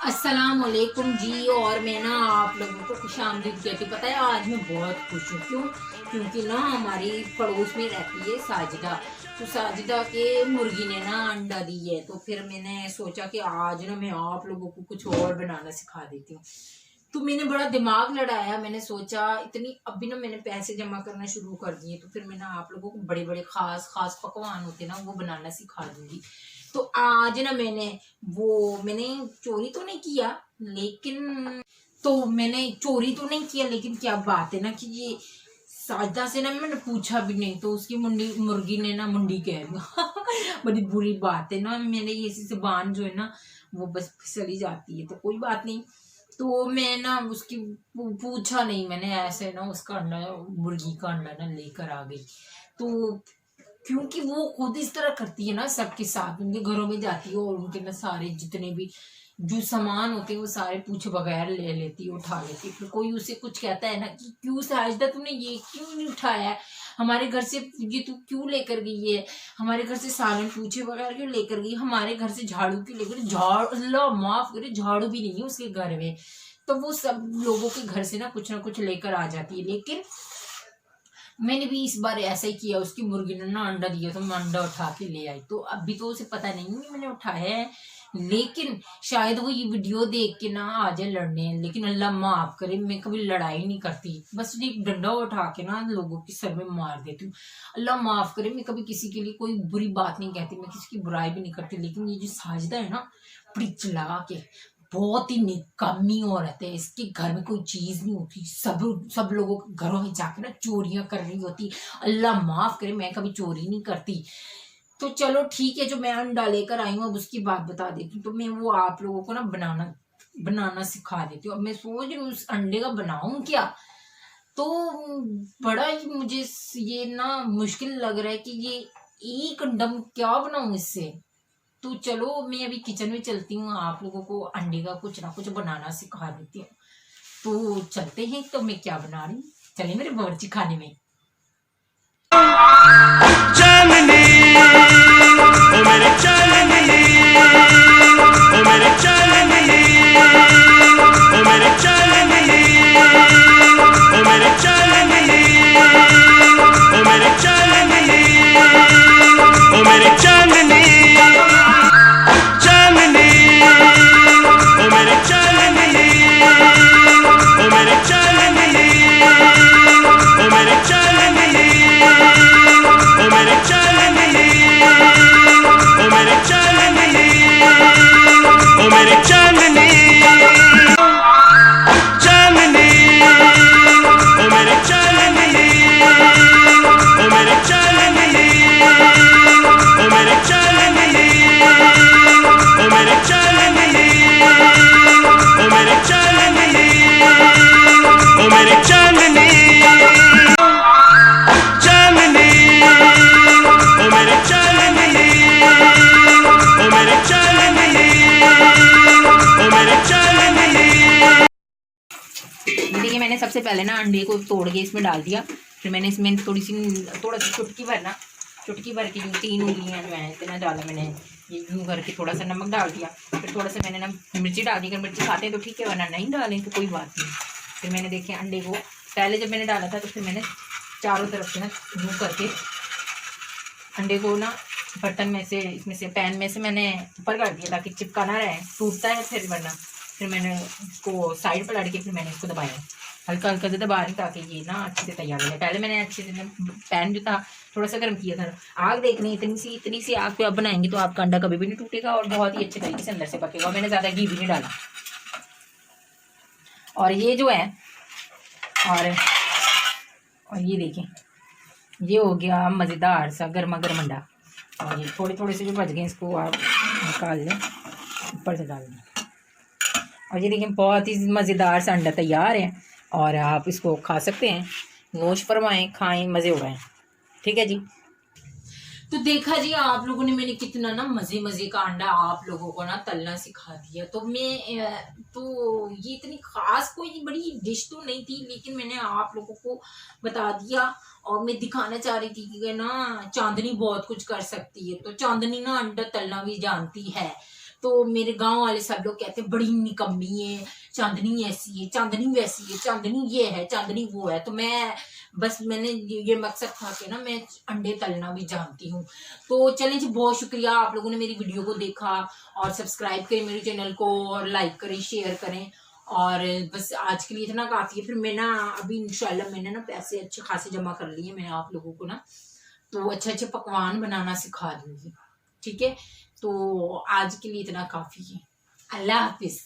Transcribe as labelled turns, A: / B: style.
A: अस्सलाम वालेकुम जी। और मैं ना आप लोगों को खुशामदीद कहती। पता है आज मैं बहुत खुश हूँ। क्यों? क्योंकि ना हमारी पड़ोस में रहती है साजिदा। तो साजिदा के मुर्गी ने ना अंडा दी है। तो फिर मैंने सोचा कि आज ना मैं आप लोगों को कुछ और बनाना सिखा देती हूँ। तो मैंने बड़ा दिमाग लड़ाया। मैंने सोचा इतनी अभी ना मैंने पैसे जमा करना शुरू कर दिए। तो फिर मैंने आप लोगों को बड़े बड़े खास खास पकवान होते ना वो बनाना सिखा दूंगी। तो आज ना मैंने चोरी तो नहीं किया, लेकिन लेकिन क्या बात है ना कि ये साजदा से ना मैंने पूछा भी नहीं। तो उसकी मुर्गी ने ना मुंडी कह दिया। बड़ी बुरी बात है ना, मैंने ये जुबान जो है ना वो बस फिसली जाती है। तो कोई बात नहीं। तो मैं ना उसकी पूछा नहीं, मैंने ऐसे ना उसका अंडा, मुर्गी का अंडा ना लेकर आ गई। तो क्योंकि वो खुद इस तरह करती है ना सबके साथ, उनके घरों में जाती है और उनके ना सारे जितने भी जो सामान होते हैं वो सारे पूछे बगैर ले लेती है, उठा लेती है। फिर कोई उसे कुछ कहता है ना कि क्यों साजदा तुमने ये क्यों नहीं उठाया है, हमारे घर से ये तू क्यों लेकर गई है, हमारे घर से सालन पूछे बगैर क्यों लेकर गई, हमारे घर से झाड़ू क्यों लेकर, झाड़ू अल्लाह माफ करे झाड़ू भी नहीं है उसके घर में। तो वो सब लोगों के घर से ना कुछ लेकर आ जाती है। लेकिन मैंने भी इस बार ऐसा ही किया। उसकी मुर्गी ने ना अंडा दिया तो मैं अंडा उठा के ले आई। तो अभी तो उसे पता नहीं कि मैंने उठाया है, लेकिन शायद वो ये वीडियो देख के ना आ जाए लड़ने। लेकिन अल्लाह माफ करे, मैं कभी लड़ाई नहीं करती, बस एक डंडा उठा के ना लोगों के सर में मार देती हूँ। अल्लाह माफ करे, मैं कभी किसी के लिए कोई बुरी बात नहीं कहती, मैं किसी की बुराई भी नहीं करती। लेकिन ये जो साजिदा है ना, बड़ी चला के बहुत ही निकम्मी औरत है। इसके घर में कोई चीज नहीं होती, सब लोगों के घरों में जाके ना चोरियां कर रही होती। अल्लाह माफ करे, मैं कभी चोरी नहीं करती। तो चलो ठीक है, जो मैं अंडा लेकर आई हूँ अब उसकी बात बता देती हूँ। तो मैं वो आप लोगों को ना बनाना बनाना सिखा देती हूँ। अब मैं सोच रही हूँ उस अंडे का बनाऊं क्या। तो बड़ा ही मुझे ये ना मुश्किल लग रहा है कि ये एक अंडा क्या बनाऊं इससे। तो चलो मैं अभी किचन में चलती हूँ, आप लोगों को अंडे का कुछ ना कुछ बनाना सिखा देती हूँ। तो चलते हैं। तो मैं क्या बना रही हूँ, चलिए मेरे बावर्ची खाने में।
B: चांदनी ओ मेरी चांदनी ओ मेरी चांदनी ओ मेरी चांदनी ओ मेरी चांदनी ओ मेरी चांदनी ओ मेरी चांदनी चांदनी ओ मेरी चांदनी ओ मेरी चांदनी ओ मेरी चांदनी ओ मेरी चांदनी ओ मेरी चांदनी ओ मेरी चांदनी चांदनी ओ मेरी चांदनी ओ मेरी चांदनी ओ मेरी चांदनी ओ मेरी चांदनी ओ मेरी चांदनी ओ मेरी चांदनी चांदनी ओ मेरी चांदनी ओ मेरी चांदनी ओ मेरी चांदनी।
A: देखिए मैंने सबसे पहले ना अंडे को तोड़ के इसमें डाल दिया। फिर मैंने इसमें थोड़ा सी चुटकी भर के जो 3 उंगलियां जो है इतना डाला मैंने, ये यूँ करके थोड़ा सा नमक डाल दिया। फिर थोड़ा सा मैंने ना मिर्ची डाल दी। अगर मिर्ची खाते हैं तो ठीक है, वरना नहीं डालें तो कोई बात नहीं। फिर मैंने देखे अंडे को पहले जब मैंने डाला था तो फिर मैंने चारों तरफ से ना यूँ करके अंडे को ना बर्तन में से, इसमें से पैन में से मैंने ऊपर कर दिया ताकि चिपका ना रहे, टूटता है फिर वरना। फिर मैंने इसको साइड पर लड़ के फिर मैंने इसको दबाया, हल्का हल्का से दबा रही ताकि ये ना अच्छे से तैयार हो जाए। पहले मैंने अच्छे से पैन जो था थोड़ा सा गर्म किया था। आग देख रही इतनी सी आग पे आप बनाएंगे तो आपका अंडा कभी भी नहीं टूटेगा और बहुत ही अच्छे तरीके से अंदर से पकेगा। मैंने ज़्यादा घी भी नहीं डाला। और ये जो है और ये देखें, ये हो गया मज़ेदार सा गर्मा गर्म अंडा। और ये थोड़े थोड़े से जो बच गए इसको आप निकाल लें, ऊपर से डाल दें। और ये देखें बहुत ही मज़ेदार सा अंडा तैयार है और आप इसको खा सकते हैं। नोश फरमाएं, खाएं, मज़े उड़ाएं। ठीक है जी। तो देखा जी आप लोगों ने, मैंने कितना ना मजे का अंडा आप लोगों को ना तलना सिखा दिया। तो ये इतनी खास कोई बड़ी डिश तो नहीं थी, लेकिन मैंने आप लोगों को बता दिया। और मैं दिखाना चाह रही थी कि ना चांदनी बहुत कुछ कर सकती है। तो चांदनी ना अंडा तलना भी जानती है। तो मेरे गांव वाले सब लोग कहते हैं बड़ी निकम्मी है, चांदनी ऐसी है, चांदनी वैसी है, चांदनी ये है, चांदनी वो है। तो मैंने ये मकसद था कि ना मैं अंडे तलना भी जानती हूँ। तो चलें जी, बहुत शुक्रिया आप लोगों ने मेरी वीडियो को देखा, और सब्सक्राइब करें मेरे चैनल को, और लाइक करें, शेयर करें, और बस आज के लिए इतना काफ़ी है। फिर मैं ना अभी इंशाल्लाह मैंने ना पैसे अच्छे खासे जमा कर लिए, मैं आप लोगों को ना तो अच्छे अच्छे पकवान बनाना सिखा दूंगी, ठीक है। तो आज के लिए इतना काफ़ी है। अल्लाह हाफिज़।